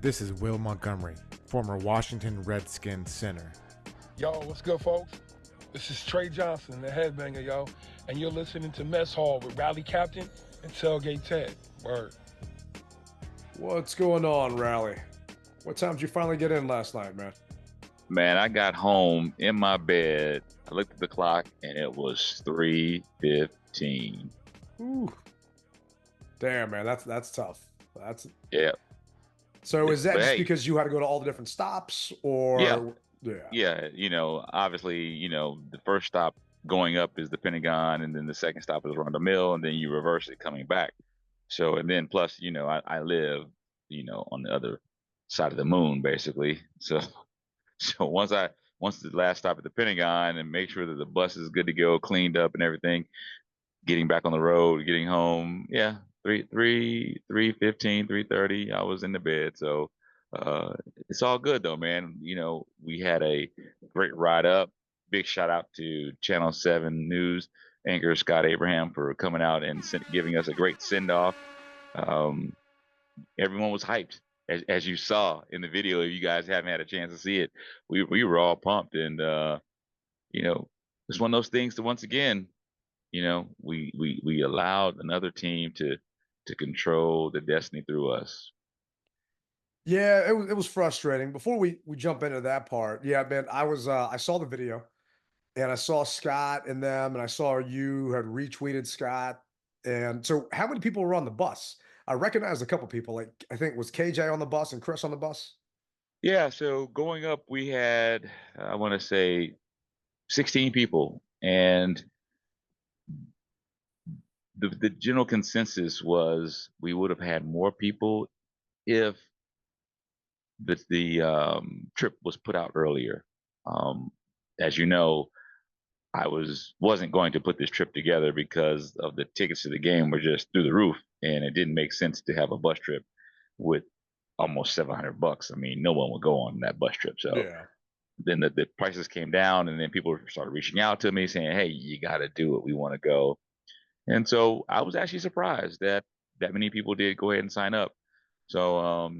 This is Will Montgomery, former Washington Redskins center. Yo, what's good, folks? This is Trey Johnson, the headbanger, yo, and you're listening to Mess Hall with Rally Captain and Tailgate Ted. Word. What's going on, Rally? What time did you finally get in last night, man? Man, I got home in my bed. I looked at the clock and it was 3:15. Ooh. Damn, man, that's tough. Yeah. So is that But just hey, because you had to go to all the different stops, yeah, or yeah. Obviously, the first stop going up is the Pentagon, and then the second stop is around the mill, and then you reverse it coming back. So, and then plus, I live, on the other side of the moon, basically. So, so once the last stop at the Pentagon and make sure that the bus is good to go, cleaned up and everything, getting back on the road, getting home. Yeah, 3:15, 3:30. I was in the bed. So uh it's all good though, man. We had a great ride up. Big shout out to Channel 7 News anchor Scott Abraham for coming out and giving us a great send off. Um, Everyone was hyped. As you saw in the video, if you guys haven't had a chance to see it, we were all pumped, and it's one of those things that once again, we allowed another team to control the destiny through us. yeah, it was frustrating. Before we jump into that part, yeah, man, I saw the video and I saw Scott and them, and I saw you had retweeted Scott. And so, how many people were on the bus? I recognized a couple people. Like I think was KJ on the bus and Chris on the bus. Yeah, so going up, we had I want to say 16 people, and the general consensus was we would have had more people if the trip was put out earlier. Um, as you know, I wasn't going to put this trip together because of the tickets to the game were just through the roof, and it didn't make sense to have a bus trip with almost $700. I mean, no one would go on that bus trip. So Yeah. then the prices came down, and then people started reaching out to me saying, "Hey, you got to do it. We want to go." And so I was actually surprised that that many people did go ahead and sign up. So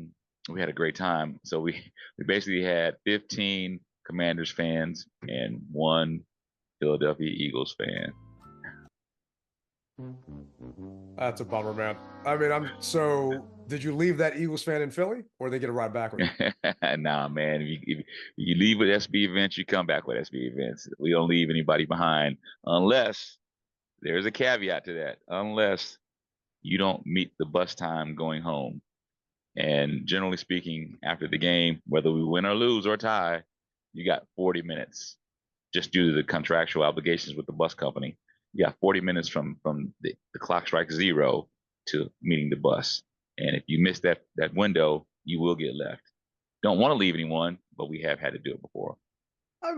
we had a great time. So we basically had 15 Commanders fans and one Philadelphia Eagles fan. That's a bummer, man. I mean, did you leave that Eagles fan in Philly, or they get a ride back with you? Nah, man. If you leave with SB events, you come back with SB events. We don't leave anybody behind unless there's a caveat to that. Unless you don't meet the bus time going home. And generally speaking, after the game, whether we win or lose or tie, you got 40 minutes just due to the contractual obligations with the bus company. You got 40 minutes from the clock strikes zero to meeting the bus. And if you miss that window, you will get left. Don't want to leave anyone, but we have had to do it before.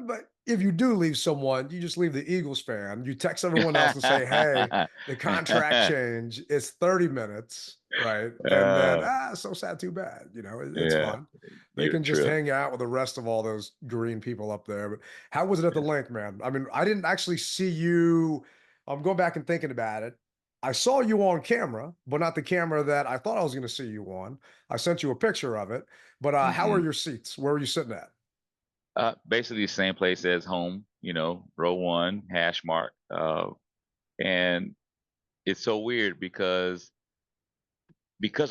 But if you do leave someone, you just leave the Eagles fan. You text everyone else and say, "Hey, the contract change is 30 minutes, right?" And then, uh, so sad, too bad. It's yeah, fine. They you're can just true. hang out with the rest of all those green people up there. But how was it at the link, man? I mean, I didn't actually see you. I'm going back and thinking about it. I saw you on camera, but not the camera that I thought I was going to see you on. I sent you a picture of it. But how are Hmm. your seats? Where are you sitting at? Basically the same place as home, row one, hash mark. And it's so weird because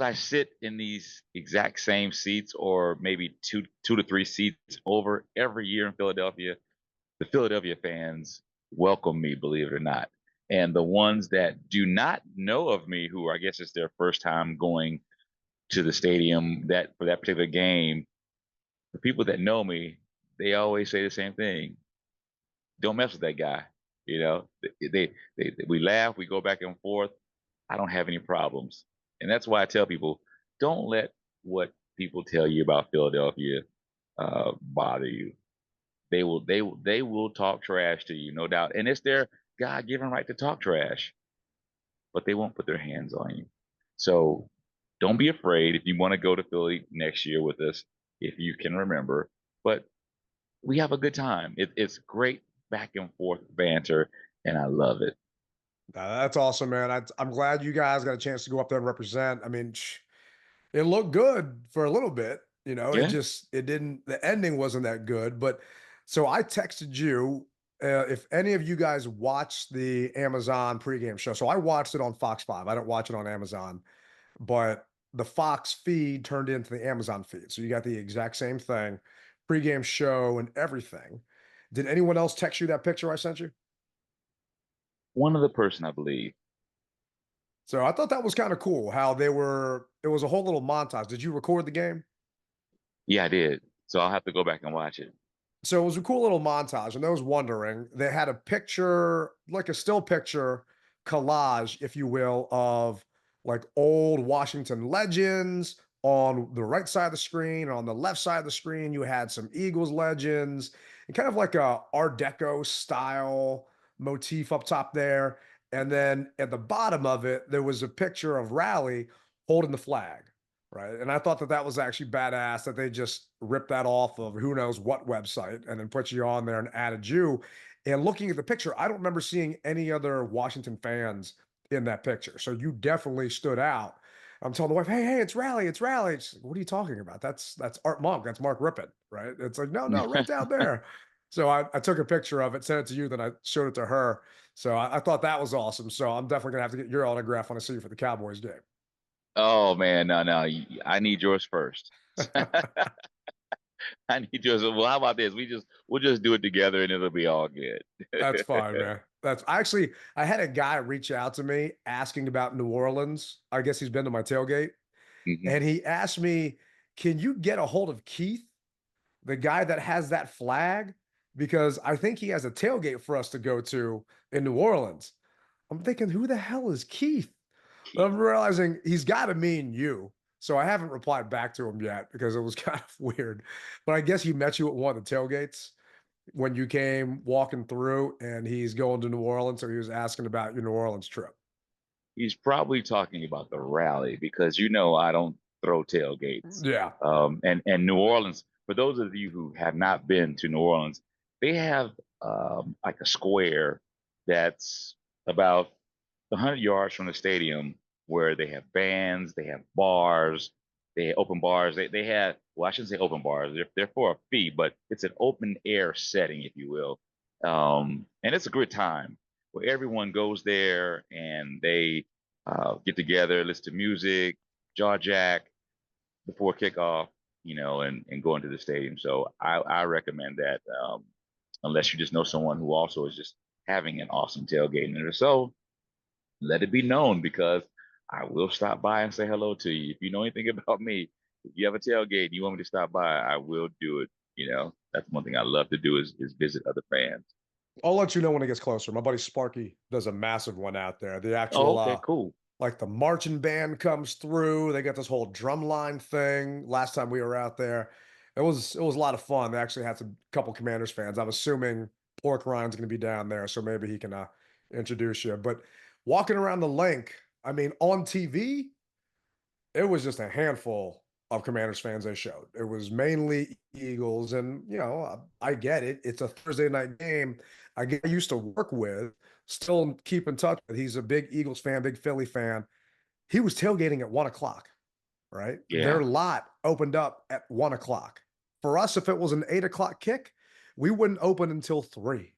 I sit in these exact same seats or maybe two to three seats over every year in Philadelphia. The Philadelphia fans welcome me, believe it or not. And the ones that do not know of me, who I guess it's their first time going to the stadium that for that particular game, the people that know me, they always say the same thing. Don't mess with that guy. You know, we laugh, we go back and forth. I don't have any problems. And that's why I tell people, don't let what people tell you about Philadelphia bother you. They will talk trash to you, no doubt. And it's their God-given right to talk trash, but they won't put their hands on you. So don't be afraid if you want to go to Philly next year with us, if you can remember. But we have a good time. It's great back and forth banter, and I love it. That's awesome, man. I'm glad you guys got a chance to go up there and represent. I mean, It looked good for a little bit, you know, Yeah. it didn't the ending wasn't that good, but so I texted you, if any of you guys watched the Amazon pregame show. So I watched it on Fox 5. I don't watch it on Amazon, but the Fox feed turned into the Amazon feed. So you got the exact same thing, pregame show and everything. Did anyone else text you that picture I sent you? One other person, I believe. So I thought that was kind of cool how it was a whole little montage. Did you record the game? Yeah, I did. So I'll have to go back and watch it. So it was a cool little montage, and I was wondering, they had a picture, like a still picture collage, if you will, of like old Washington legends on the right side of the screen. And on the left side of the screen, you had some Eagles legends and kind of like a Art Deco style motif up top there. And then at the bottom of it, there was a picture of Rally holding the flag. Right. And I thought that that was actually badass that they just ripped that off of who knows what website and then put you on there and added you. And looking at the picture, I don't remember seeing any other Washington fans in that picture. So you definitely stood out. I'm telling the wife, hey, it's Rally, it's Rally. She's like, what are you talking about? That's Art Monk, that's Mark Rippon, right? It's like, no, right down there. So I took a picture of it, sent it to you, then I showed it to her. So I thought that was awesome. So I'm definitely gonna have to get your autograph when I see you for the Cowboys game. Oh man, no, no, I need yours first. I need yours. Well, how about this? We'll just do it together, and it'll be all good. That's fine, man. That's actually I had a guy reach out to me asking about New Orleans. I guess he's been to my tailgate, Mhm. and he asked me, "Can you get a hold of Keith, the guy that has that flag? Because I think he has a tailgate for us to go to in New Orleans." I'm thinking, who the hell is Keith? Keith. I'm realizing he's got to mean you. So I haven't replied back to him yet because it was kind of weird. But I guess he met you at one of the tailgates when you came walking through and he's going to New Orleans. So he was asking about your New Orleans trip. He's probably talking about the rally because you know I don't throw tailgates. Yeah. And New Orleans, for those of you who have not been to New Orleans, they have like a square that's about 100 yards from the stadium where they have bands, they have bars, they have open bars. They have, well, I shouldn't say open bars. They're for a fee, but it's an open air setting, if you will. And it's a good time where everyone goes there and they get together, listen to music, jaw jack before kickoff, and go into the stadium. So I recommend that unless you just know someone who also is just having an awesome tailgate. And if so, let it be known because I will stop by and say hello to you. If you know anything about me, if you have a tailgate and you want me to stop by, I will do it. That's one thing I love to do is visit other fans. I'll let you know when it gets closer. My buddy Sparky does a massive one out there. The Oh, actual okay, cool. like the marching band comes through. They got this whole drum line thing. Last time we were out there, it was a lot of fun. They actually had some couple Commanders fans. I'm assuming Pork Ryan's going to be down there, so maybe he can introduce you. But walking around the link, I mean, on TV, it was just a handful of Commanders fans they showed. It was mainly Eagles, and I get it. It's a Thursday night game. I used to work with, still keep in touch with. He's a big Eagles fan, big Philly fan. He was tailgating at 1 o'clock, right? Their Yeah. lot opened up at 1 o'clock. For us, if it was an 8 o'clock kick, we wouldn't open until 3.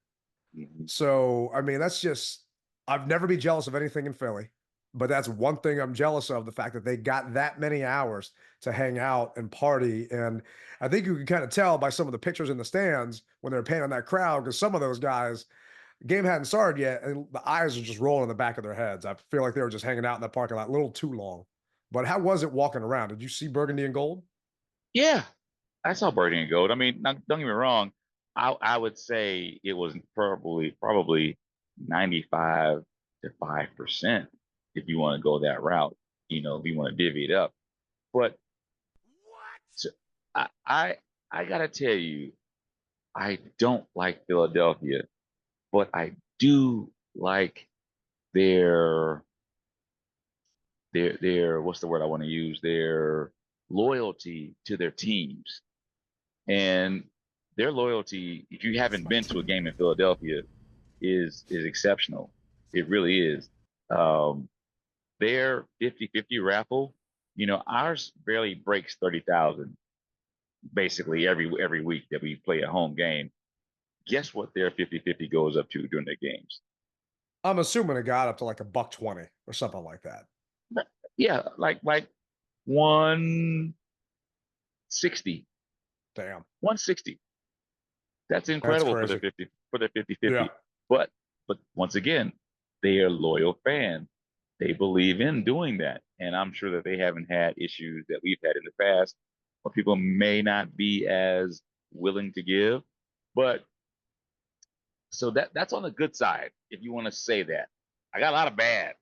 Mhm. So, I mean, that's just, I've never be jealous of anything in Philly, but that's one thing I'm jealous of, the fact that they got that many hours to hang out and party. And I think you can kind of tell by some of the pictures in the stands when they're painting that crowd, because some of those guys, the game hadn't started yet, and the eyes are just rolling in the back of their heads. I feel like they were just hanging out in the parking lot a little too long. But how was it walking around? Did you see burgundy and gold? Yeah, I saw Birdie and Gold. I mean, don't get me wrong. I would say it was probably 95 to 5% if you want to go that route. If you want to divvy it up. But so, I I I gotta tell you, I don't like Philadelphia, but I do like their their what's the word I want to use? Their loyalty to their teams. And their loyalty, if you haven't been to a game in Philadelphia, is exceptional. It really is. Their 50-50 raffle Ours barely breaks 30,000 basically every week that we play a home game. Guess what their 50-50 goes up to during their games? I'm assuming it got up to like $1.20 or something like that. Yeah, like 160. Damn. 160. That's That's incredible crazy. for their 50-50. Yeah. But once again, they are loyal fans. They believe in doing that. And I'm sure that they haven't had issues that we've had in the past where people may not be as willing to give. But so that's on the good side, if you want to say that. I got a lot of bad.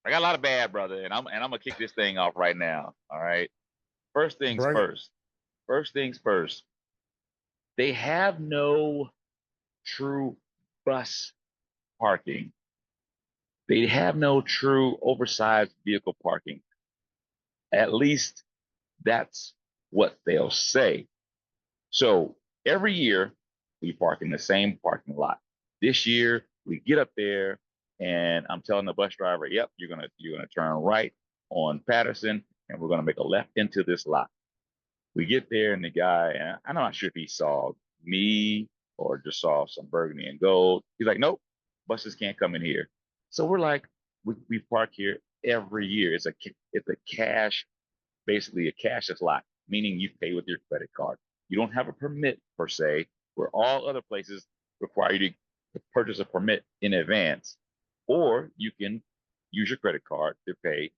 I got a lot of bad, brother, and I'm gonna kick this thing off right now. All right. First things Bring it. first. First things first. They have no true bus parking. They have no true oversized vehicle parking. At least that's what they'll say. So every year we park in the same parking lot. This year we get up there and I'm telling the bus driver, "Yep, you're gonna turn right on Patterson and we're gonna make a left into this lot." We get there and the guy, and I'm not sure if he saw me or just saw some burgundy and gold. He's like, "Nope, buses can't come in here." So we're like, we park here every year. It's a cash, basically a cashless lot, meaning you pay with your credit card. You don't have a permit per se, where all other places require you to purchase a permit in advance, or you can use your credit card to pay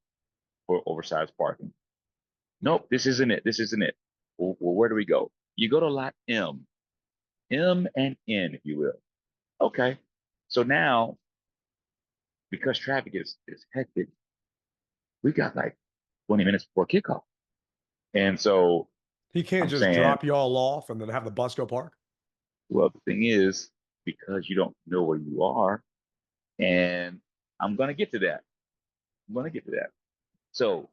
for oversized parking. Nope, this isn't it. This isn't it. Well, where do we go? You go to lot M, M and N, if you will. Okay. So now, because traffic is hectic, we got like 20 minutes before kickoff. And so He can't I'm just saying, drop you all off and then have the bus go park. well, the thing is, because you don't know where you are, and I'm going to get to that. I'm going to get to that. So,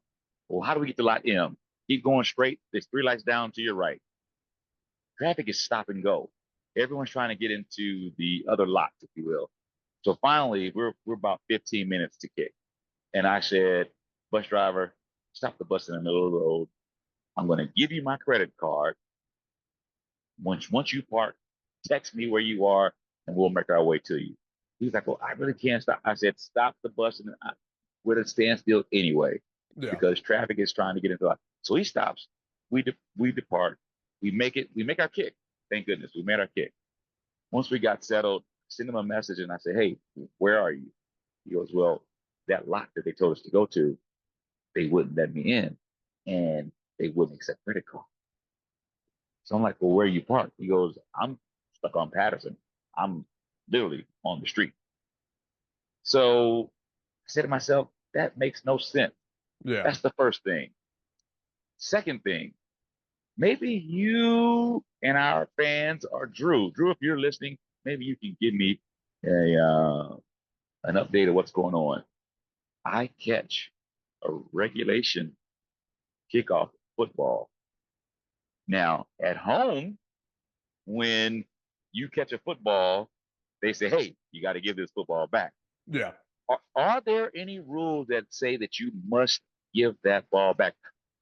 well, how do we get to lot M? Keep going straight. There's 3 lights down to your right. Traffic is stop and go. Everyone's trying to get into the other lots, if you will. So finally, we're about 15 minutes to kick. And I said, "Bus driver, stop the bus in the middle of the road. I'm going to give you my credit card. Once you park, text me where you are, and we'll make our way to you." He's like, "Well, I really can't stop." I said, "Stop the bus, and we're at a standstill anyway, Yeah. because traffic is trying to get into the lot." So he stops. We depart. We make our kick. Thank goodness we made our kick. Once we got settled, send him a message, and I said, "Hey, where are you?" He goes, "Well, that lot that they told us to go to, they wouldn't let me in, and they wouldn't accept credit card." So I'm like, "Well, where are you parked?" He goes, "I'm stuck on Patterson. I'm literally on the street." So I said to myself, that makes no sense. Yeah. That's the first thing. Second thing, maybe you and our fans are Drew. Drew, if you're listening, maybe you can give me an update of what's going on. I catch a regulation kickoff football. Now, at home, when you catch a football, they say, "Hey, you got to give this football back." Yeah. Are there any rules that say that you must give that ball back?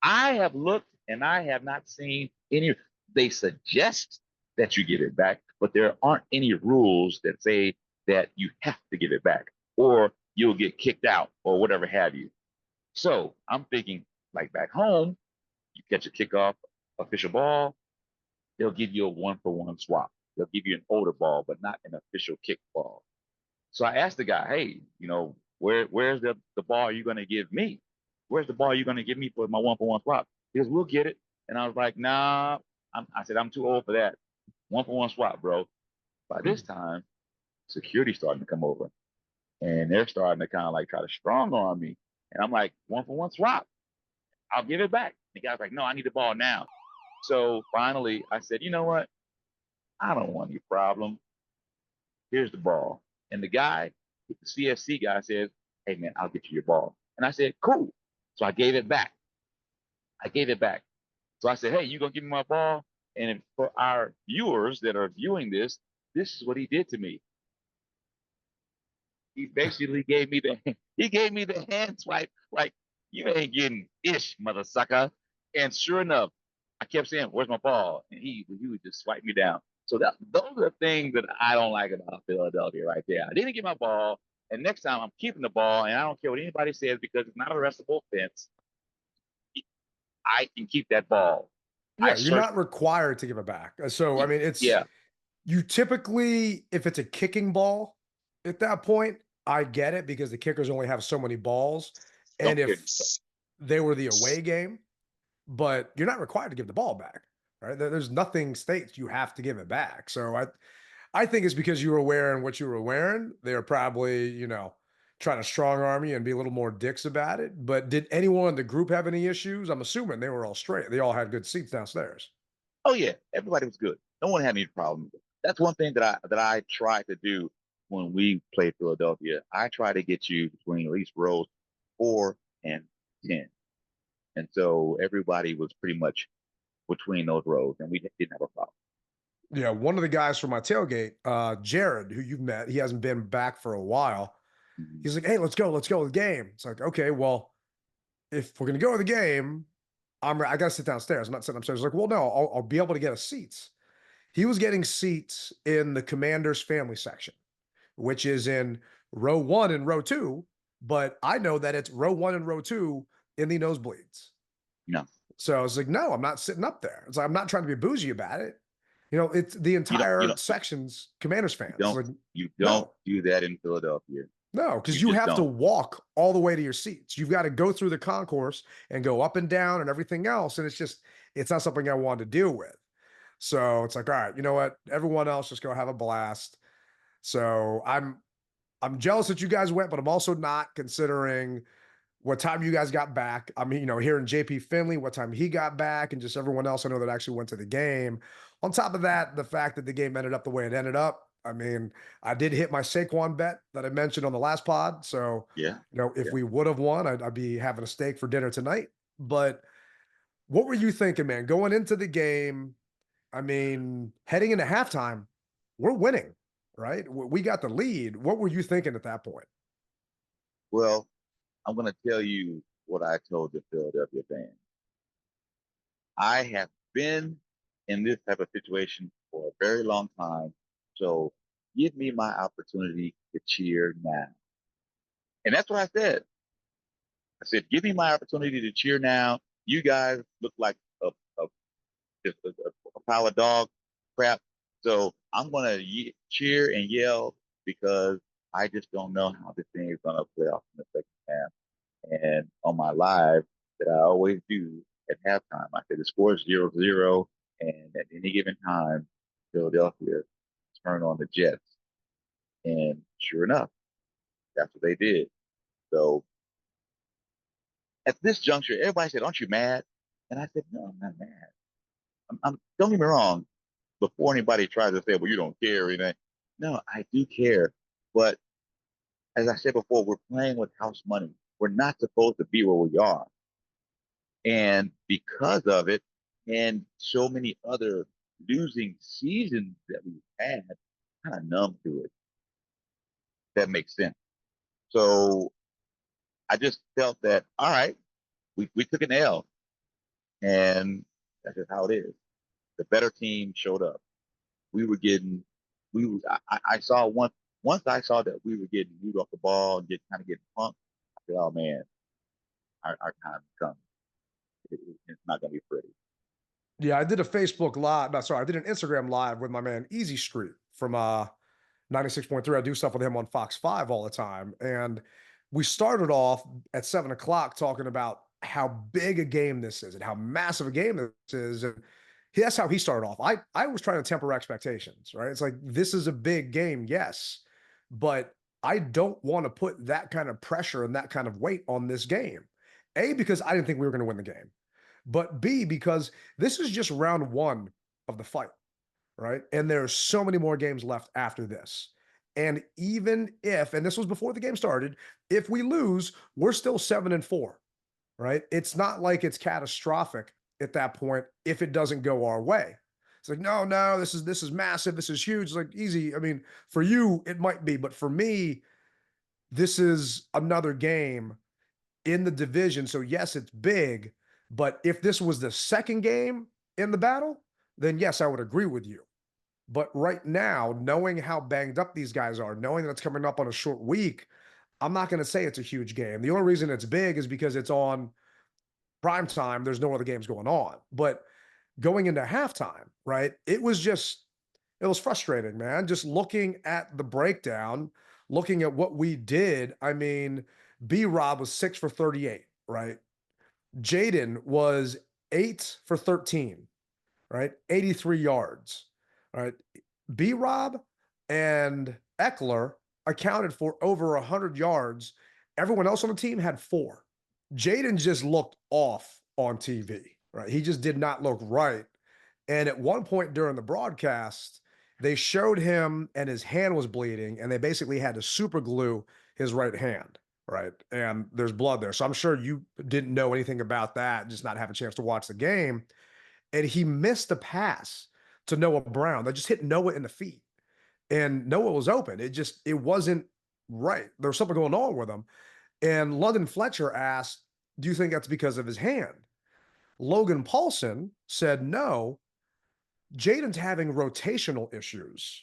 I have looked and I have not seen any. They suggest that you give it back, but there aren't any rules that say that you have to give it back or you'll get kicked out or whatever have you. So I'm thinking, like back home, you catch a kickoff official ball, they'll give you a 1-for-1 swap. They'll give you an older ball, but not an official kick ball. So I asked the guy, "Hey, where's the ball you're going to give me? Where's the ball you're going to give me for my 1-for-1 swap?" He goes, "We'll get it." And I was like, "Nah." I said, "I'm too old for that. 1-for-1 swap, bro." By this time, security's starting to come over, and they're starting to kind of like try to strong arm me. And I'm like, "1-for-1 swap. I'll give it back." The guy's like, "No, I need the ball now." So finally, I said, "You know what? I don't want any problem. Here's the ball." And the guy, the CFC guy, says, "Hey, man, I'll get you your ball." And I said, "Cool." So I gave it back. So I said, "Hey, you going to give me my ball?" And for our viewers that are viewing this is what he did to me. He basically gave me the hand swipe, like You ain't getting ish, mother sucker. And sure enough, I kept saying, where's my ball? And he would just swipe me down. So those are the things that I don't like about Philadelphia right there. I didn't get my ball, and next time I'm keeping the ball, and I don't care what anybody says because it's not a arrestable offense. I can keep that ball. Yeah, you're not required to give it back. So I mean, Yeah. you typically, if it's a kicking ball at that point, I get it because the kickers only have so many balls. And if they were the away game, but you're not required to give the ball back, right? There's nothing states you have to give it back. So I think it's because you were wearing what you were wearing. They're probably, trying to strong arm you and be a little more dicks about it. But did anyone in the group have any issues? I'm assuming they were all straight. They all had good seats downstairs. Oh yeah, everybody was good. No one had any problem. That's one thing that I try to do when we play Philadelphia. I try to get you between at least rows 4 and 10, and so everybody was pretty much between those rows, and we didn't have a problem. Yeah, one of the guys from my tailgate, Jared, who you've met, he hasn't been back for a while. Mhm. He's like, "Hey, let's go to the game." It's like, okay, well, if we're gonna go to the game, I gotta sit downstairs. I'm not sitting upstairs. He's like, well, no, I'll be able to get us seats. He was getting seats in the Commander's family section, which is in row 1 and row 2. But I know that it's row 1 and row 2 in the nosebleeds. No, So I was like, no, I'm not sitting up there. It's like, I'm not trying to be bougie about it. It's the you entire don't section's Commanders fans. you It's don't like, you don't no, do that in Philadelphia. no, because You you just have to don't. walk all the way to your seats. You've got to go through the concourse and go up and down and everything else. And it's not something I wanted to deal with. So it's like, all right, you know what? Everyone else just go have a blast. So I'm jealous that you guys went, but I'm also not, considering what time you guys got back. I mean, hearing JP Finley, what time he got back, and just everyone else I know that actually went to the game. On top of that, the fact that the game ended up the way it ended up. I mean, I did hit my Saquon bet that I mentioned on the last pod. So, Yeah, if yeah. we would have won, I'd be having a steak for dinner tonight. But what were you thinking, man? Going into the game, I mean, heading into halftime, we're winning, right? We got the lead. What were you thinking at that point? Well, I'm going to tell you what I told the Philadelphia fans. I have been in this type of situation for a very long time, so give me my opportunity to cheer now. And that's what I said. I said, give me my opportunity to cheer now. You guys look like just a pile of dog crap. So I'm going to cheer and yell because I just don't know how this thing is going to play off in the second half. And on my live that I always do at halftime, I say the score is 0-0. And at any given time, Philadelphia turn on the Jets. And sure enough, that's what they did. So at this juncture, everybody said, aren't you mad? And I said, no, I'm not mad. Don't get me wrong. Before anybody tries to say, well, you don't care or anything. No, I do care. But as I said before, we're playing with house money. We're not supposed to be where we are. And because of it, and so many other losing seasons that we've had, kind of numb to it. That makes sense. So I just felt that, all right, we took an L. And that's just how it is. The better team showed up. We were getting, I saw once I saw that we were getting moved off the ball and kind of getting punked, I said, oh man, our time is coming. It's not going to be pretty. Yeah, I did a Facebook live. No, sorry, I did an Instagram live with my man Easy Street from 96.3. I do stuff with him on Fox 5 all the time. And we started off at 7 o'clock talking about how big a game this is and how massive a game this is. And that's how he started off. I was trying to temper expectations, right? It's like, this is a big game, yes, but I don't want to put that kind of pressure and that kind of weight on this game. A, because I didn't think we were going to win the game, but B, because this is just round 1 of the fight, right? And there's so many more games left after this. And even if, and this was before the game started, if we lose, we're still 7-4, right? It's not like it's catastrophic at that point if it doesn't go our way. It's like, no, this is massive. This is huge. It's like, easy. I mean, for you, it might be, but for me, this is another game. in the division. So yes, it's big, but if this was the second game in the battle, then yes, I would agree with you. But right now, knowing how banged up these guys are, knowing that it's coming up on a short week, I'm not going to say it's a huge game. The only reason it's big is because it's on prime time. There's no other games going on. But going into halftime, right? It was frustrating, man. Just looking at the breakdown, looking at what we did. I mean, B Rob was 6 for 38, right? Jayden was 8 for 13, right? 83 yards, right? B Rob and Eckler accounted for over 100 yards. Everyone else on the team had 4. Jayden just looked off on TV, right? He just did not look right. And at one point during the broadcast, they showed him and his hand was bleeding, and they basically had to super glue his right hand, right? And there's blood there. So I'm sure you didn't know anything about that, just not have a chance to watch the game. And he missed a pass to Noah Brown that just hit Noah in the feet. And Noah was open. It wasn't right. There was something going on with him. And London Fletcher asked, do you think that's because of his hand? Logan Paulson said, no, Jayden's having rotational issues,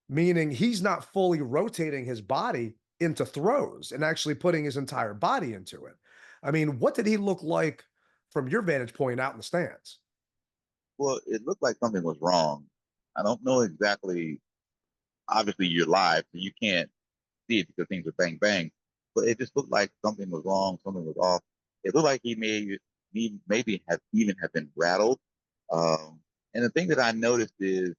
meaning he's not fully rotating his body into throws and actually putting his entire body into it. I mean, what did he look like from your vantage point out in the stands? Well, it looked like something was wrong. I don't know exactly. Obviously, you're live, so you can't see it because things are bang bang. But it just looked like something was wrong, something was off. It looked like he maybe have even have been rattled. And the thing that I noticed is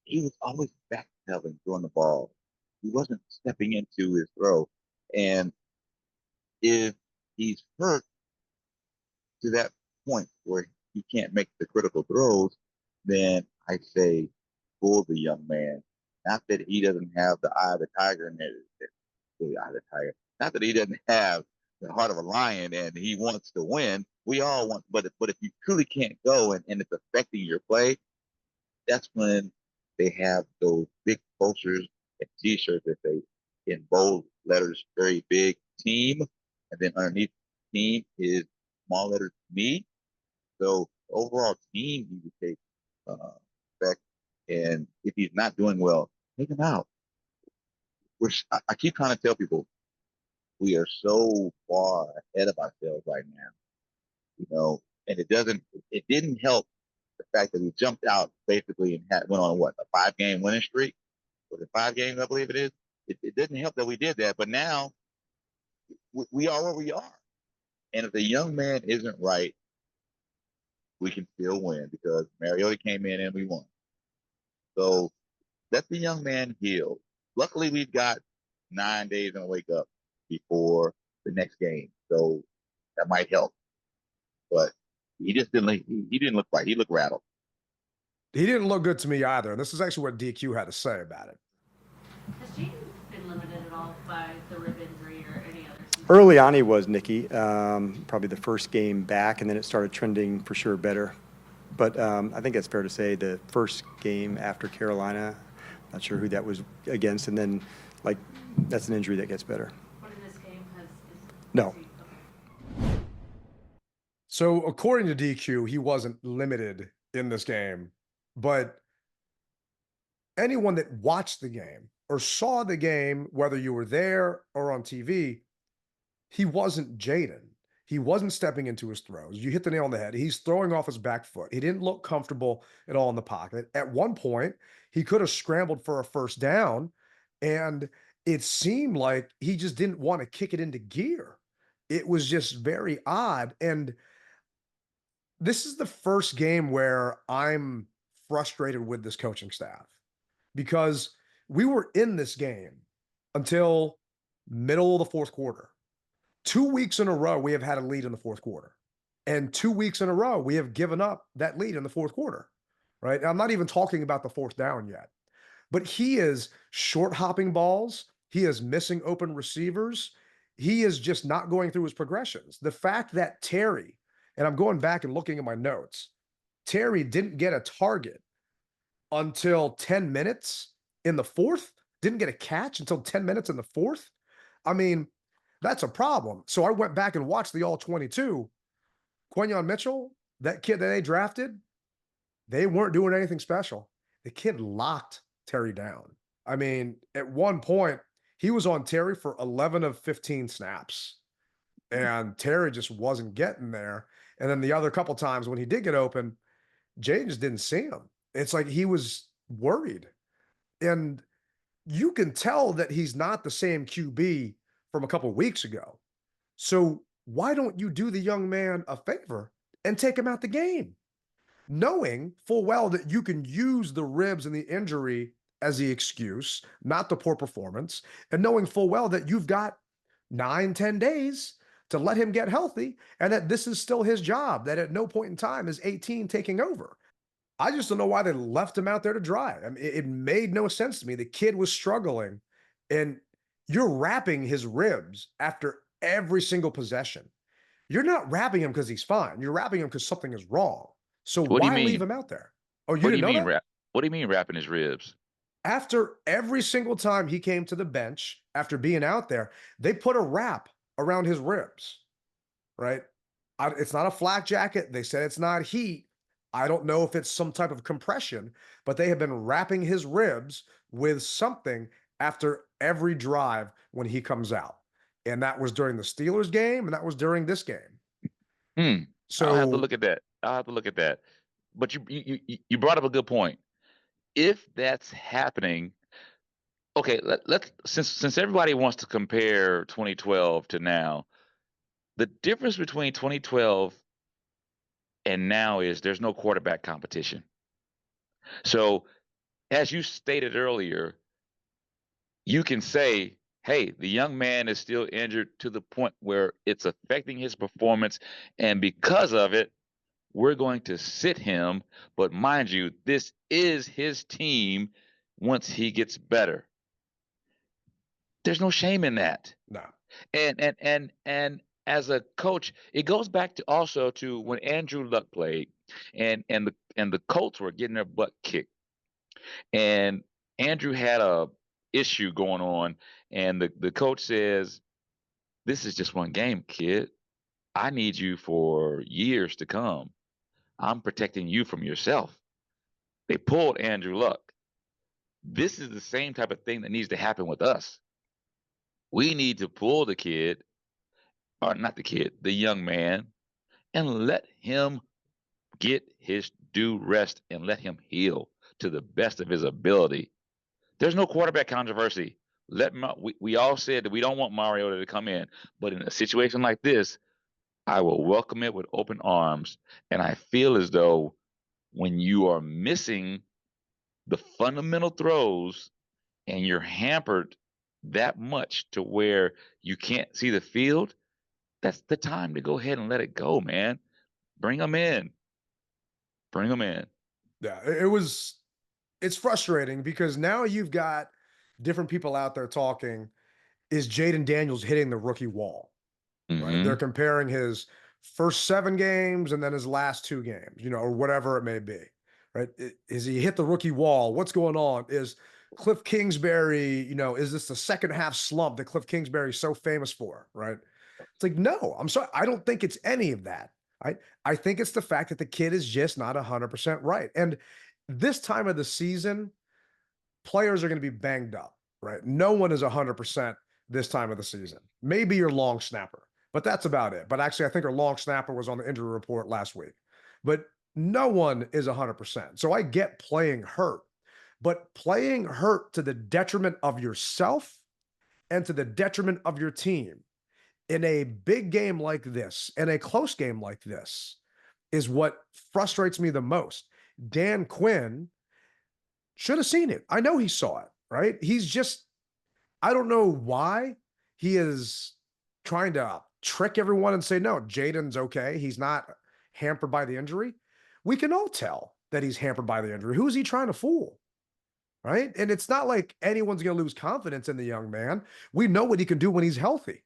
he was always backpedaling throwing the ball. He wasn't stepping into his throw. And if he's hurt to that point where he can't make the critical throws, then I say pull the young man. Not that he doesn't have the eye of the tiger and the eye of the tiger. Not that he doesn't have the heart of a lion and he wants to win. We all want, but if you truly can't go and it's affecting your play, that's when they have those big posters and T-shirts that say in bold letters, very big team, and then underneath team is small letters me. So overall team you would take effect, and if he's not doing well, take him out. I keep trying to tell people we are so far ahead of ourselves right now, and it didn't help the fact that we jumped out basically and went on a 5-game winning streak. Was it 5 games? I believe it is. It didn't help that we did that, but now we are where we are. And if the young man isn't right, we can still win because Mariota came in and we won. So let the young man heal. Luckily, we've got 9 days and a wake up before the next game, so that might help. But he just didn't. He didn't look right. He looked rattled. He didn't look good to me either. And this is actually what DQ had to say about it. Has Jayden been limited at all by the rib injury or any other season? Early on, he was, Nikki. Probably the first game back, and then it started trending for sure better. But I think it's fair to say the first game after Carolina, not sure who that was against, and then that's an injury that gets better. But in this game, No. So according to DQ, he wasn't limited in this game, but anyone that watched the game or saw the game, whether you were there or on TV, he wasn't Jayden. He wasn't stepping into his throws. You hit the nail on the head. He's throwing off his back foot. He didn't look comfortable at all in the pocket. At one point, he could have scrambled for a first down, and it seemed like he just didn't want to kick it into gear. It was just very odd. And this is the first game where I'm frustrated with this coaching staff because we were in this game until middle of the fourth quarter. 2 weeks in a row, we have had a lead in the fourth quarter. And 2 weeks in a row, we have given up that lead in the fourth quarter, right? And I'm not even talking about the fourth down yet. But he is short hopping balls. He is missing open receivers. He is just not going through his progressions. The fact that Terry, and I'm going back and looking at my notes, Terry didn't get a target until 10 minutes in the fourth, didn't get a catch until 10 minutes in the fourth. I mean, That's a problem. So I went back and watched the All-22. Quinyon Mitchell, that kid that they drafted, they weren't doing anything special. The kid locked Terry down. I mean, at one point, he was on Terry for 11 of 15 snaps, and Terry just wasn't getting there. And then the other couple times when he did get open, Jayden just didn't see him. It's like he was worried. And you can tell that he's not the same QB from a couple weeks ago. So why don't you do the young man a favor and take him out the game, knowing full well that you can use the ribs and the injury as the excuse, not the poor performance, and knowing full well that you've got 9-10 days to let him get healthy and that this is still his job, that at no point in time is 18 taking over. I just don't know why they left him out there to dry. I mean, it made no sense to me. The kid was struggling, and you're wrapping his ribs after every single possession. You're not wrapping him because he's fine. You're wrapping him because something is wrong. So What do you why mean? leave him out there? Oh, you What do didn't you know mean that? What do you mean wrapping his ribs? After every single time he came to the bench after being out there, they put a wrap around his ribs, right? It's not a flak jacket. They said it's not heat. I don't know if it's some type of compression, but they have been wrapping his ribs with something after every drive when he comes out. And that was during the Steelers game, and that was during this game. I'll have to So look at that. I'll have to look at that. But you brought up a good point. If that's happening, okay, let's since everybody wants to compare 2012 to now, the difference between 2012 and now is there's no quarterback competition. So, as you stated earlier, you can say, hey, the young man is still injured to the point where it's affecting his performance. And because of it, we're going to sit him. But mind you, this is his team once he gets better. There's no shame in that. no. And as a coach, it goes back to also to when Andrew Luck played and the Colts were getting their butt kicked. And Andrew had a issue going on, and the coach says, "This is just one game, kid. I need you for years to come. I'm protecting you from yourself." They pulled Andrew Luck. This is the same type of thing that needs to happen with us. We need to pull the kid, or not the kid, the young man, and let him get his due rest and let him heal to the best of his ability. There's no quarterback controversy. We all said that we don't want Mariota to come in, but in a situation like this, I will welcome it with open arms. And I feel as though when you are missing the fundamental throws and you're hampered that much to where you can't see the field, that's the time to go ahead and let it go, man. Bring them in. Bring them in. Yeah, it's frustrating because now you've got different people out there talking. Is Jayden Daniels hitting the rookie wall? Right? They're comparing his first 7 games and then his last 2 games, or whatever it may be. Right? Is he hit the rookie wall? What's going on? Is Cliff Kingsbury, is this the second half slump that Cliff Kingsbury is so famous for? Right? It's like, no, I'm sorry. I don't think it's any of that. I think it's the fact that the kid is just not 100% right. And this time of the season, players are going to be banged up, right? No one is 100% this time of the season. Maybe your long snapper, but that's about it. But actually, I think our long snapper was on the injury report last week. But no one is 100%. So I get playing hurt, but playing hurt to the detriment of yourself and to the detriment of your team in a big game like this, in a close game like this, is what frustrates me the most. Dan Quinn should have seen it. I know he saw it, right? I don't know why he is trying to trick everyone and say, no, Jayden's okay. He's not hampered by the injury. We can all tell that he's hampered by the injury. Who is he trying to fool? Right? And it's not like anyone's going to lose confidence in the young man. We know what he can do when he's healthy.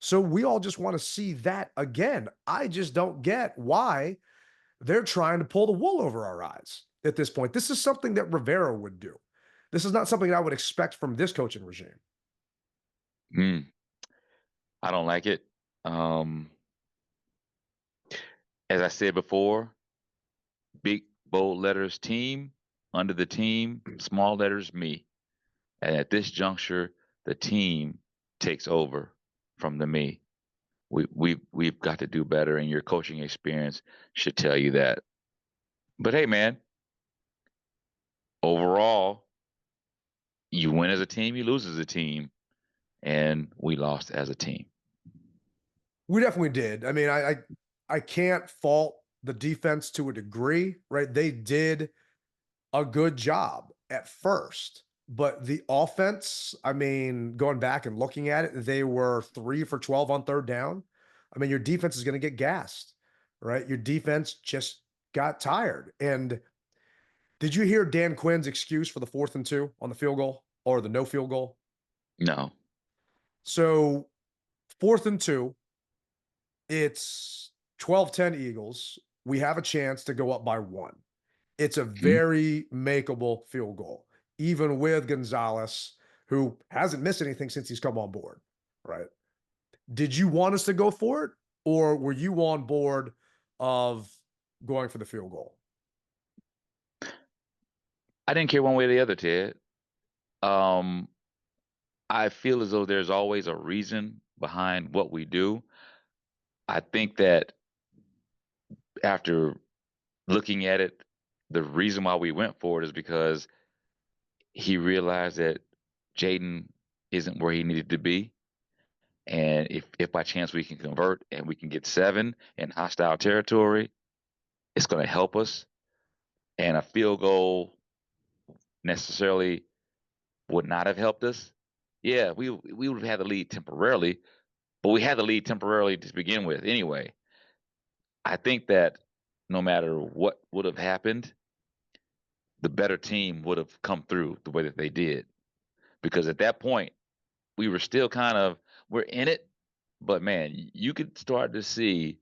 So we all just want to see that again. I just don't get why they're trying to pull the wool over our eyes at this point. This is something that Rivera would do. This is not something I would expect from this coaching regime. I don't like it. As I said before, big bold letters team, under the team, small letters me. And at this juncture, the team takes over from the me. We've got to do better, and your coaching experience should tell you that. But hey, man, overall, you win as a team, you lose as a team, and we lost as a team. We definitely did. I mean, I can't fault the defense to a degree, right? They did a good job at first, but the offense, I mean, going back and looking at it, they were 3 for 12 on third down. I mean, your defense is going to get gassed, right? Your defense just got tired. And did you hear Dan Quinn's excuse for the 4th and 2 on the field goal or the no field goal? No. So 4th and 2, it's 12-10 Eagles. We have a chance to go up by 1. It's a very makeable field goal, even with Gonzalez, who hasn't missed anything since he's come on board, right? Did you want us to go for it, or were you on board of going for the field goal? I didn't care one way or the other, Ted. Um, I feel as though there's always a reason behind what we do. I think that after looking at it, the reason why we went for it is because he realized that Jayden isn't where he needed to be. And if by chance we can convert and we can get 7 in hostile territory, it's going to help us. And a field goal necessarily would not have helped us. Yeah, we would have had the lead temporarily, but we had the lead temporarily to begin with anyway. I think that no matter what would have happened, the better team would have come through the way that they did. Because at that point, we were still we're in it, but man, you could start to see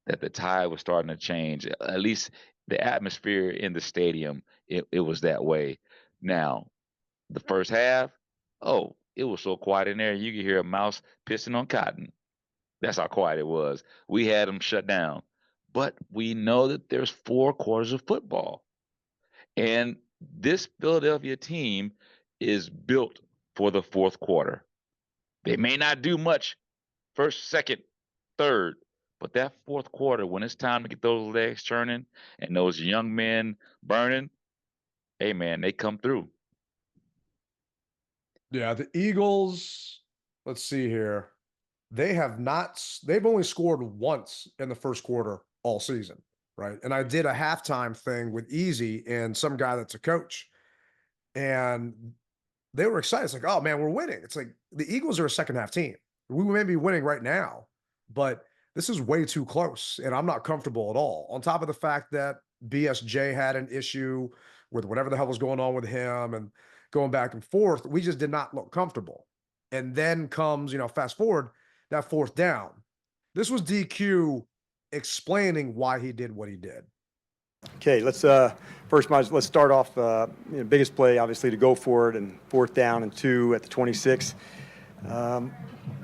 that the tide was starting to change. At least the atmosphere in the stadium, it was that way. Now, the first half, oh, it was so quiet in there, you could hear a mouse pissing on cotton. That's how quiet it was. We had them shut down. But we know that there's 4 quarters of football. And this Philadelphia team is built for the fourth quarter. They may not do much first, second, third, but that fourth quarter, when it's time to get those legs churning and those young men burning, hey man, they come through. Yeah, the Eagles, let's see here. They've only scored once in the first quarter all season, right? And I did a halftime thing with Easy and some guy that's a coach. And they were excited. It's like, oh man, we're winning. It's like the Eagles are a second half team. We may be winning right now, but this is way too close. And I'm not comfortable at all. On top of the fact that BSJ had an issue with whatever the hell was going on with him and going back and forth, we just did not look comfortable. And then comes, fast forward that 4th down. This was DQ explaining why he did what he did. Okay, let's start off. Biggest play, obviously, to go for it, and 4th down and 2 at the 26.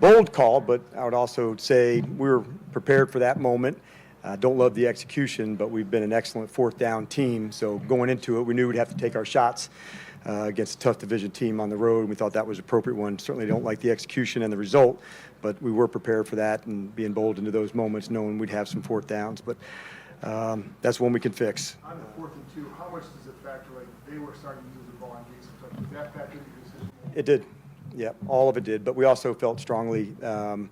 Bold call, but I would also say we were prepared for that moment. Don't love the execution, but we've been an excellent 4th down team. So going into it, we knew we'd have to take our shots against a tough division team on the road, and we thought that was an appropriate one. Certainly don't like the execution and the result, but we were prepared for that and being bold into those moments, knowing we'd have some 4th downs. But that's one we can fix. On the 4th and 2, how much does it factor? Like they were starting to use the ball on Jason. So does that factor into your decision? It did. Yeah, all of it did. But we also felt strongly, so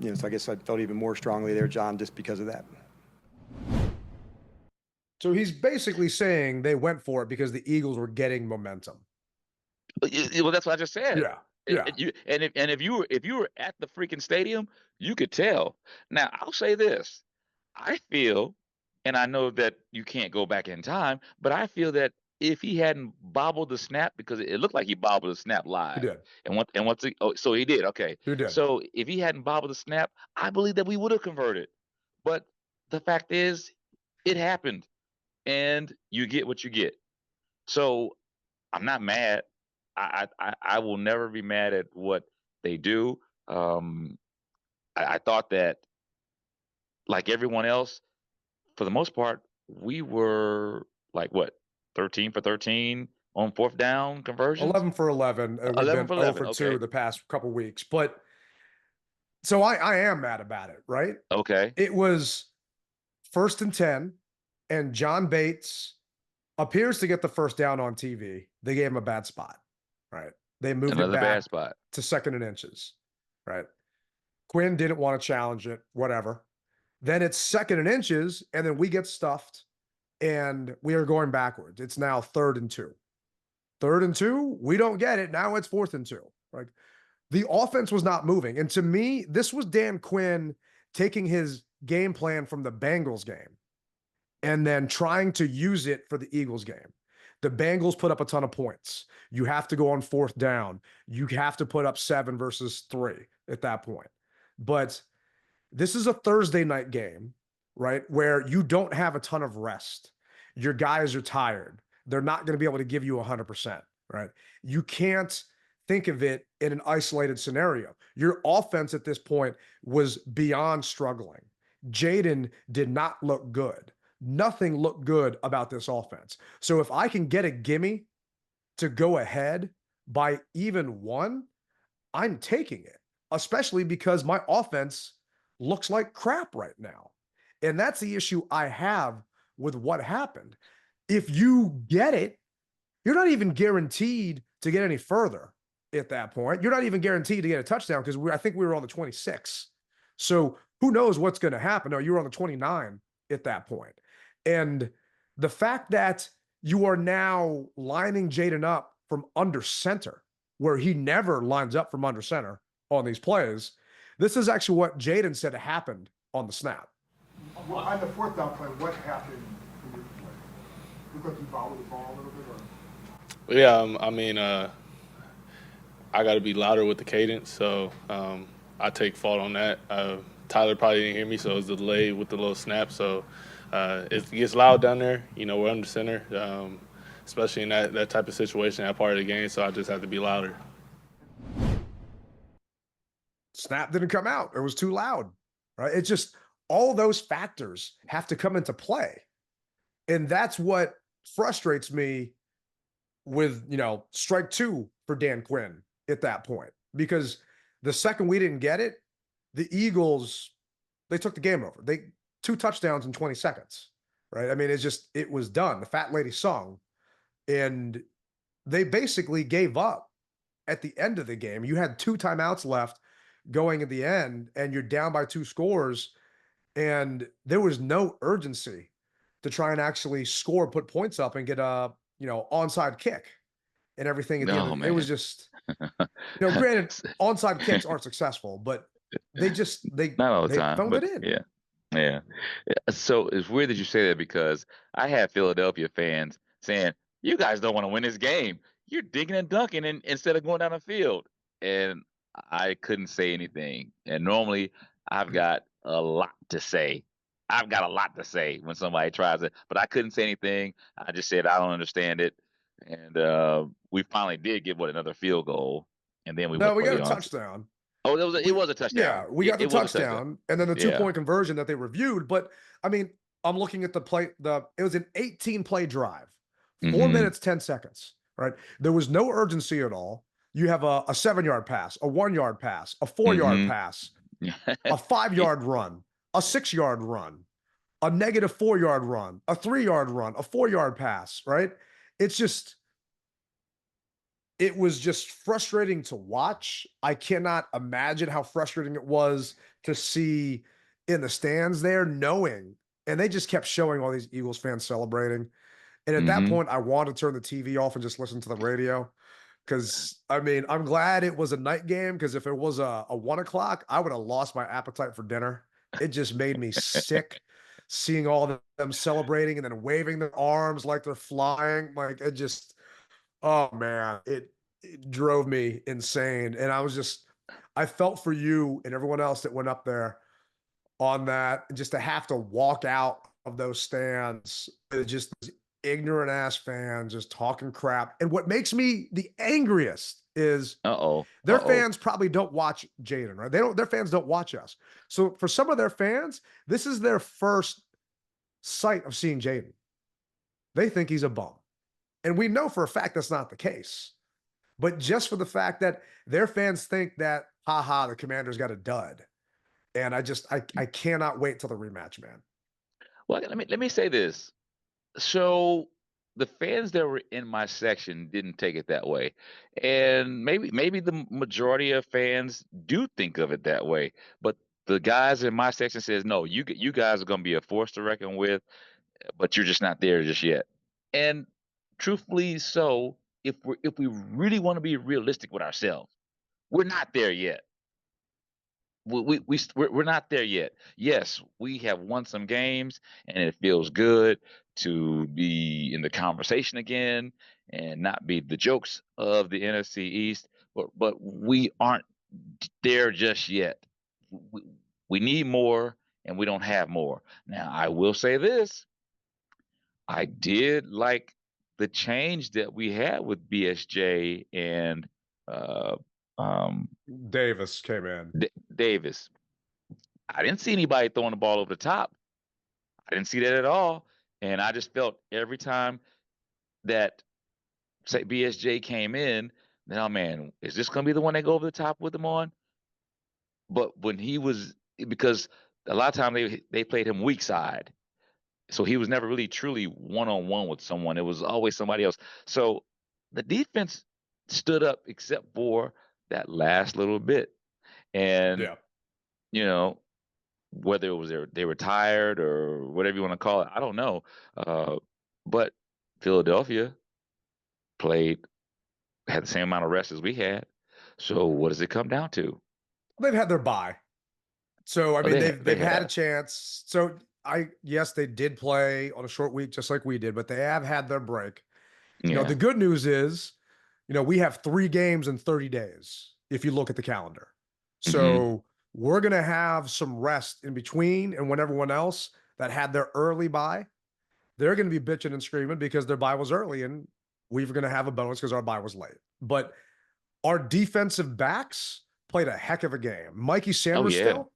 I guess I felt even more strongly there, John, just because of that. So he's basically saying they went for it because the Eagles were getting momentum. Well, that's what I just said. Yeah. Yeah. If you were at the freaking stadium, you could tell. Now, I'll say this. I feel, and I know that you can't go back in time, but I feel that if he hadn't bobbled the snap, because it looked like he bobbled the snap live. He did. So he did. Okay. He did. So if he hadn't bobbled the snap, I believe that we would have converted. But the fact is, it happened, and you get what you get. So I'm not mad. I will never be mad at what they do. I thought that, like everyone else, for the most part, we were like what, 13 for 13 on fourth down conversions. 11 for 11, and we've 11 been for 0 11. for Okay. 2 the past couple weeks. But so I am mad about it, right? Okay. It was 1st and 10, and John Bates appears to get the first down on TV. They gave him a bad spot, right? They moved Another it bad back spot. to 2nd and inches, right? Quinn didn't want to challenge it, whatever. Then it's 2nd and inches, and then we get stuffed, and we are going backwards. It's now 3rd and 2. 3rd and 2, we don't get it. Now it's 4th and 2. Like, the offense was not moving. And to me, this was Dan Quinn taking his game plan from the Bengals game and then trying to use it for the Eagles game. The Bengals put up a ton of points. You have to go on 4th down. You have to put up 7 versus 3 at that point. But this is a Thursday night game, right, where you don't have a ton of rest. Your guys are tired. They're not going to be able to give you 100%, right? You can't think of it in an isolated scenario. Your offense at this point was beyond struggling. Jayden did not look good. Nothing looked good about this offense. So if I can get a gimme to go ahead by even 1, I'm taking it, especially because my offense looks like crap right now. And that's the issue I have with what happened. If you get it, you're not even guaranteed to get any further at that point. You're not even guaranteed to get a touchdown because I think we were on the 26. So who knows what's going to happen? No, you were on the 29 at that point. And the fact that you are now lining Jayden up from under center, where he never lines up from under center on these plays, this is actually what Jayden said happened on the snap. Well, on the 4th down play, what happened for your play? Looked like you bobbled the ball a little bit, or? Yeah, I mean, I got to be louder with the cadence, so I take fault on that. Tyler probably didn't hear me, so it was the delay with the little snap. So it gets loud down there. You know, we're under center, especially in that type of situation, that part of the game. So I just have to be louder. Snap didn't come out. It was too loud, right? It's just all those factors have to come into play. And that's what frustrates me with, strike 2 for Dan Quinn at that point. Because the second we didn't get it, the Eagles, they took the game over. They 2 touchdowns in 20 seconds, right? I mean, it was done. The fat lady sung. And they basically gave up at the end of the game. You had 2 timeouts left going at the end, and you're down by 2 scores, and there was no urgency to try and actually score, put points up, and get a onside kick and everything at the end. It was just, granted, onside kicks aren't successful, but they not all the time phoned but it in. yeah. So it's weird that you say that, because I had Philadelphia fans saying, you guys don't want to win this game, you're digging and dunking instead of going down the field. And I couldn't say anything. And normally I've got a lot to say. When somebody tries it, but I couldn't say anything. I just said I don't understand it. And we finally did get another field goal, and then we got a onside. touchdown. Oh, it was a touchdown. Yeah, we got the touchdown, and then the 2-point conversion that they reviewed. But I mean, I'm looking at the play. It was an 18-play drive, 4 minutes 10 seconds. Right, there was no urgency at all. You have a 7-yard pass, a 1-yard pass, a 4-yard pass, a 5-yard run, a 6-yard run, a negative 4-yard run, a 3-yard run, a 4-yard pass. Right, it was just frustrating to watch. I cannot imagine how frustrating it was to see in the stands there, knowing, and they just kept showing all these Eagles fans celebrating. And at that point, I wanted to turn the TV off and just listen to the radio. Because, I mean, I'm glad it was a night game, because if it was a 1 o'clock, I would have lost my appetite for dinner. It just made me sick seeing all of them celebrating and then waving their arms like they're flying. Like, it just, oh man, it drove me insane. And I felt for you and everyone else that went up there on that, and just to have to walk out of those stands, it just ignorant ass fans just talking crap. And what makes me the angriest is their fans probably don't watch Jayden, right? Their fans don't watch us. So for some of their fans, this is their first sight of seeing Jayden. They think he's a bum. And we know for a fact that's not the case. But just for the fact that their fans think that, haha, the Commanders got a dud. And I cannot wait till the rematch, man. Well, let me say this. So the fans that were in my section didn't take it that way, and maybe the majority of fans do think of it that way. But the guys in my section says, no, you guys are going to be a force to reckon with, but you're just not there just yet. And truthfully, so if we really want to be realistic with ourselves, we're not there yet. We're not there yet. Yes, we have won some games, and it feels good to be in the conversation again and not be the jokes of the NFC East. But we aren't there just yet. We need more, and we don't have more. Now, I will say this: I did like the change that we had with BSJ and Davis came in. Davis. I didn't see anybody throwing the ball over the top. I didn't see that at all. And I just felt every time that, say, BSJ came in, now, man, is this going to be the one that go over the top with him on? But when he was, because a lot of times they played him weak side. So he was never really truly one-on-one with someone. It was always somebody else. So the defense stood up except for that last little bit. And, you know, whether it was they were tired or whatever you want to call it, I don't know. But Philadelphia had the same amount of rest as we had. So what does it come down to? They've had their bye. So, I mean, they've had a chance. So, yes, they did play on a short week just like we did, but they have had their break. You know, the good news is, you know, we have 3 games in 30 days if you look at the calendar. So we're going to have some rest in between, and when everyone else that had their early bye, they're going to be bitching and screaming because their bye was early, and we're going to have a bonus because our bye was late. But our defensive backs played a heck of a game. Mikey Sanders still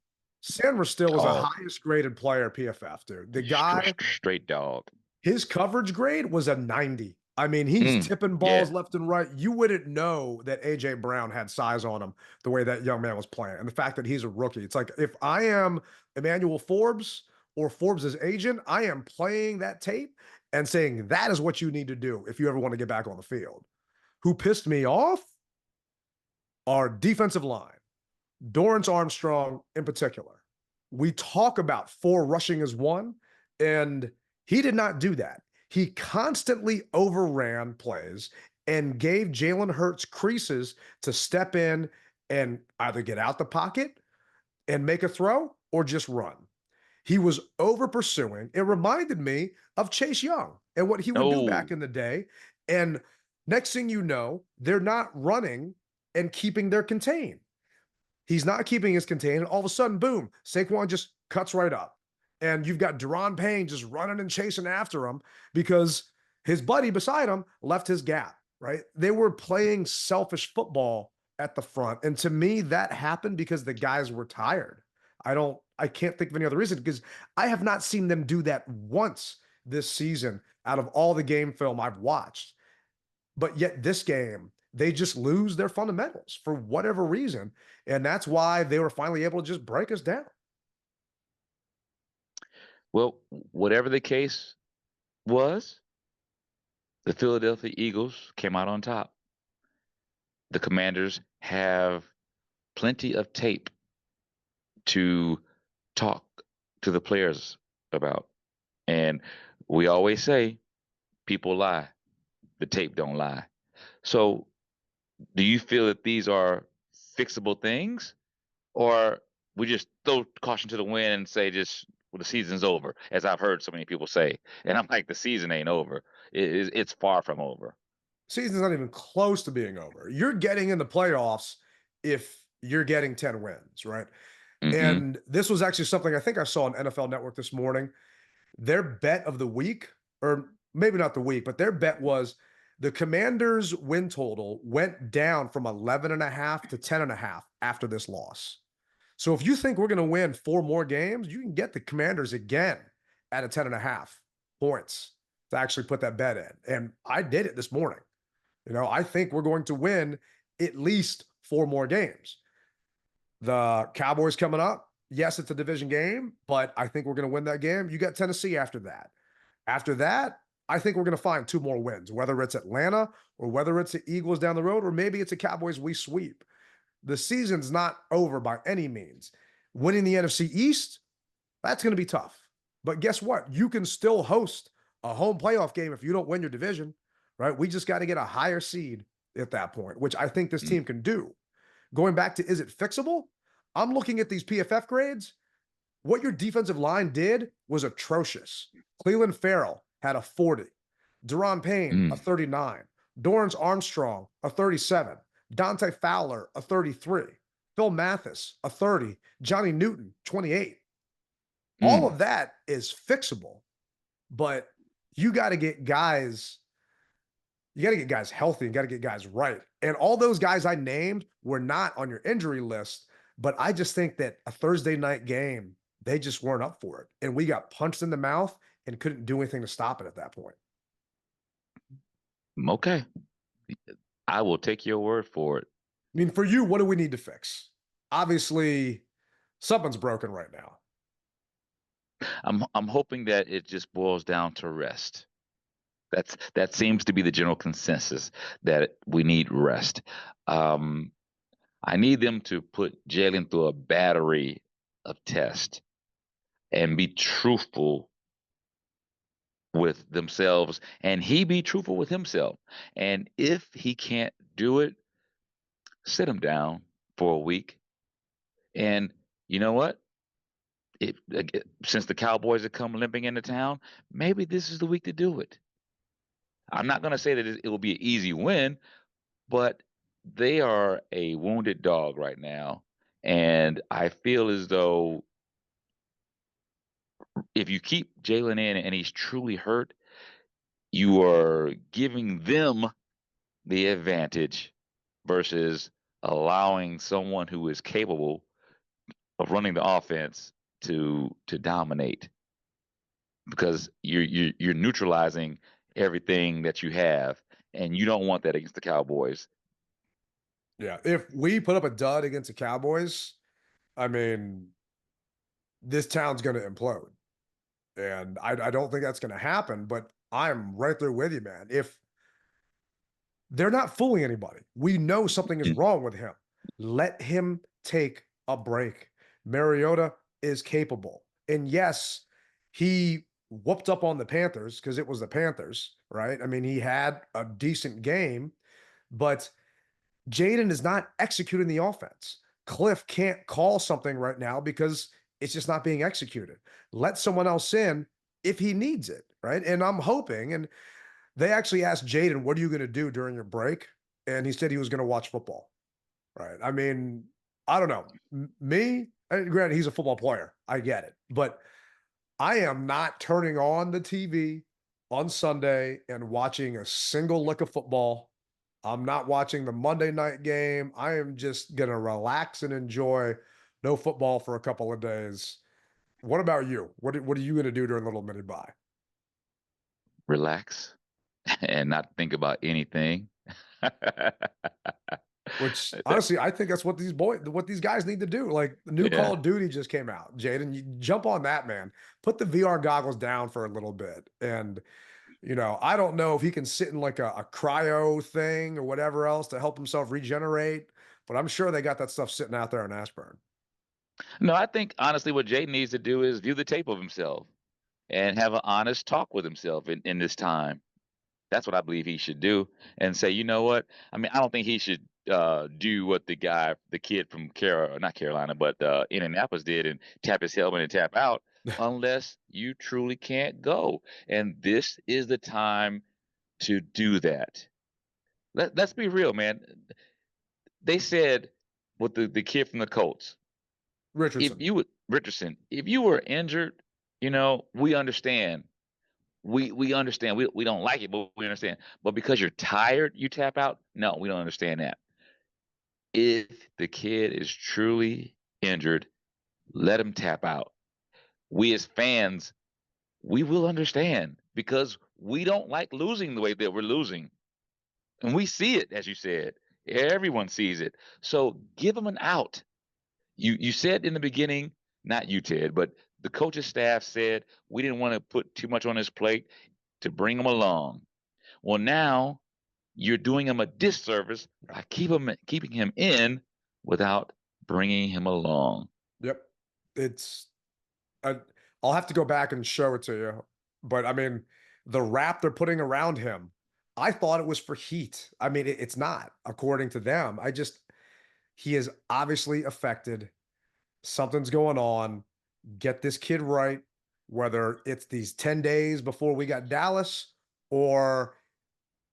was the highest graded player at PFF, dude. The guy, straight dog. His coverage grade was a 90. I mean, he's tipping balls left and right. You wouldn't know that AJ Brown had size on him the way that young man was playing. And the fact that he's a rookie, it's like, if I am Emmanuel Forbes or Forbes' agent, I am playing that tape and saying that is what you need to do if you ever want to get back on the field. Who pissed me off? Our defensive line. Dorrance Armstrong in particular. We talk about 4 rushing as 1, and he did not do that. He constantly overran plays and gave Jalen Hurts creases to step in and either get out the pocket and make a throw or just run. He was over pursuing. It reminded me of Chase Young and what he would do back in the day. And next thing you know, they're not running and keeping their contain. He's not keeping his contain, and all of a sudden, boom, Saquon just cuts right up. And you've got Deron Payne just running and chasing after him because his buddy beside him left his gap, right? They were playing selfish football at the front. And to me, that happened because the guys were tired. I can't think of any other reason, because I have not seen them do that once this season out of all the game film I've watched. But yet this game, they just lose their fundamentals for whatever reason. And that's why they were finally able to just break us down. Well, whatever the case was, the Philadelphia Eagles came out on top. The Commanders have plenty of tape to talk to the players about. And we always say, people lie. The tape don't lie. So do you feel that these are fixable things, or we just throw caution to the wind and say well, the season's over, as I've heard so many people say? And I'm like, the season ain't over. It's far from over. Season's not even close to being over. You're getting in the playoffs if you're getting 10 wins, right? And this was actually something I think I saw on NFL Network this morning. Their bet of the week, or maybe not the week, but their bet was the Commanders win total went down from 11.5 to 10.5 after this loss. So if you think we're going to win 4 more games, you can get the Commanders again at a 10.5 points to actually put that bet in. And I did it this morning. I think we're going to win at least 4 more games. The Cowboys coming up. Yes, it's a division game, but I think we're going to win that game. You got Tennessee after that. After that, I think we're going to find 2 more wins, whether it's Atlanta or whether it's the Eagles down the road, or maybe it's a Cowboys we sweep. The season's not over by any means. Winning the NFC East, that's going to be tough. But guess what? You can still host a home playoff game if you don't win your division, right? We just got to get a higher seed at that point, which I think this team can do. Going back to, is it fixable? I'm looking at these PFF grades. What your defensive line did was atrocious. Cleveland Farrell had a 40. Deron Payne, a 39. Dorrance Armstrong, a 37. Dante Fowler, a 33. Phil Mathis, a 30. Johnny Newton, 28. All of that is fixable, but you got to get guys healthy and got to get guys right. And all those guys I named were not on your injury list, but I just think that a Thursday night game, they just weren't up for it. And we got punched in the mouth and couldn't do anything to stop it at that point. Okay. I will take your word for it. I mean, for you, what do we need to fix? Obviously, something's broken right now. I'm hoping that it just boils down to rest. That seems to be the general consensus, that we need rest. I need them to put Jayden through a battery of tests and be truthful with themselves, and he be truthful with himself. And if he can't do it, sit him down for a week. And you know what? Since the Cowboys have come limping into town, maybe this is the week to do it. I'm not going to say that it will be an easy win, but they are a wounded dog right now. And I feel as though if you keep Jayden in and he's truly hurt, you are giving them the advantage versus allowing someone who is capable of running the offense to dominate, because you're neutralizing everything that you have, and you don't want that against the Cowboys. Yeah, if we put up a dud against the Cowboys, I mean, this town's going to implode. And I don't think that's going to happen, but I'm right there with you, man. If they're not fooling anybody, we know something is wrong with him. Let him take a break. Mariota is capable. And yes, he whooped up on the Panthers because it was the Panthers, right? I mean, he had a decent game, but Jayden is not executing the offense. Cliff can't call something right now because it's just not being executed. Let someone else in if he needs it, right? And I'm hoping, and they actually asked Jayden, what are you going to do during your break? And he said he was going to watch football, right? I mean, I don't know. Me, granted, he's a football player. I get it. But I am not turning on the TV on Sunday and watching a single lick of football. I'm not watching the Monday night game. I am just going to relax and enjoy no football for a couple of days. What about you? What are you going to do during Little Mini Bye? Relax and not think about anything. Which honestly, I think that's what these guys need to do. Like the new Call of Duty just came out. Jayden, you jump on that, man. Put the VR goggles down for a little bit. And, I don't know if he can sit in like a cryo thing or whatever else to help himself regenerate, but I'm sure they got that stuff sitting out there in Ashburn. No, I think honestly what Jayden needs to do is view the tape of himself and have an honest talk with himself in this time. That's what I believe he should do, and say, you know what? I mean, I don't think he should do what the kid from not Carolina, but Indianapolis did and tap his helmet and tap out unless you truly can't go. And this is the time to do that. Let's be real, man. They said with the kid from the Colts, Richardson, if you were injured, we understand. we understand. We don't like it, but we understand. But because you're tired, you tap out? No, we don't understand that. If the kid is truly injured, let him tap out. We as fans, we will understand because we don't like losing the way that we're losing. And we see it, as you said. Everyone sees it. So give him an out. You said in the beginning, not you, Ted, but the coach's staff said we didn't want to put too much on his plate to bring him along. Well, now you're doing him a disservice by keeping him in without bringing him along. Yep. It's I'll have to go back and show it to you. But I mean, the wrap they're putting around him, I thought it was for heat. I mean, it's not, according to them. He is obviously affected. Something's going on. Get this kid right, whether it's these 10 days before we got Dallas or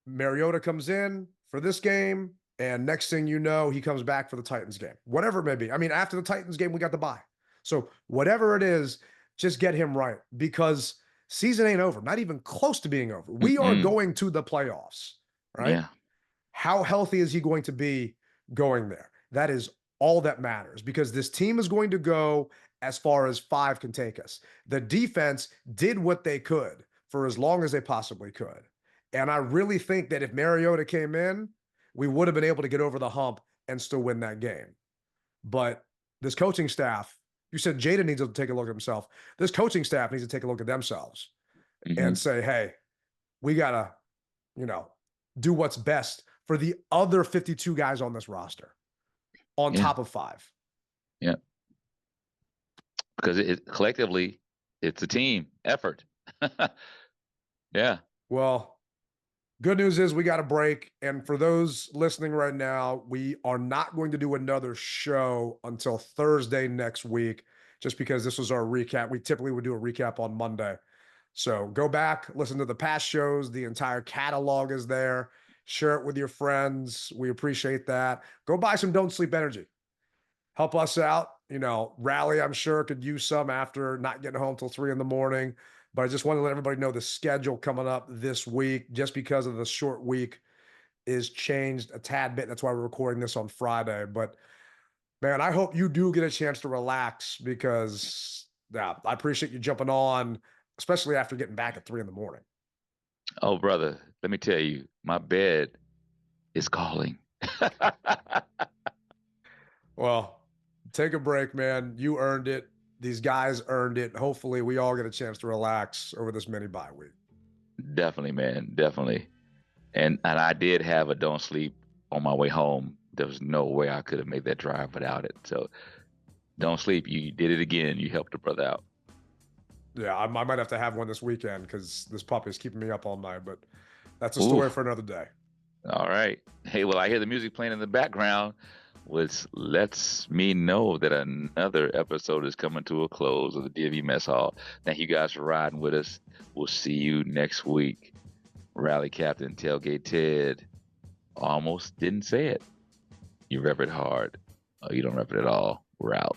Mariota comes in for this game, and next thing you know, he comes back for the Titans game. Whatever it may be. I mean, after the Titans game, we got the bye. So whatever it is, just get him right because season ain't over. Not even close to being over. We are going to the playoffs, right? Yeah. How healthy is he going to be going there? That is all that matters because this team is going to go as far as 5 can take us. The defense did what they could for as long as they possibly could. And I really think that if Mariota came in, we would have been able to get over the hump and still win that game. But this coaching staff, you said Jayden needs to take a look at himself. This coaching staff needs to take a look at themselves and say, hey, we got to, do what's best for the other 52 guys on this roster on top of 5. Yeah. Because collectively, it's a team effort. Yeah. Well, good news is we got a break. And for those listening right now, we are not going to do another show until Thursday next week, just because this was our recap. We typically would do a recap on Monday. So go back, listen to the past shows. The entire catalog is there. Share it with your friends. We appreciate that. Go buy some Don't Sleep Energy. Help us out. Rally, I'm sure, could use some after not getting home till 3 a.m. But I just want to let everybody know the schedule coming up this week, just because of the short week, is changed a tad bit. That's why we're recording this on Friday. But, man, I hope you do get a chance to relax because, I appreciate you jumping on, especially after getting back at 3 a.m. Oh, brother, let me tell you, my bed is calling. Well, take a break, man. You earned it. These guys earned it. Hopefully we all get a chance to relax over this mini bye week. Definitely, man. Definitely. And I did have a don't sleep on my way home. There was no way I could have made that drive without it. So don't sleep. You did it again. You helped a brother out. Yeah, I might have to have one this weekend because this puppy is keeping me up all night, but that's a story for another day. All right. Hey, well, I hear the music playing in the background, which lets me know that another episode is coming to a close of the DMV Mess Hall. Thank you guys for riding with us. We'll see you next week. Rally Captain, Tailgate Ted. Almost didn't say it. You rep it hard. Oh, you don't rep it at all. We're out.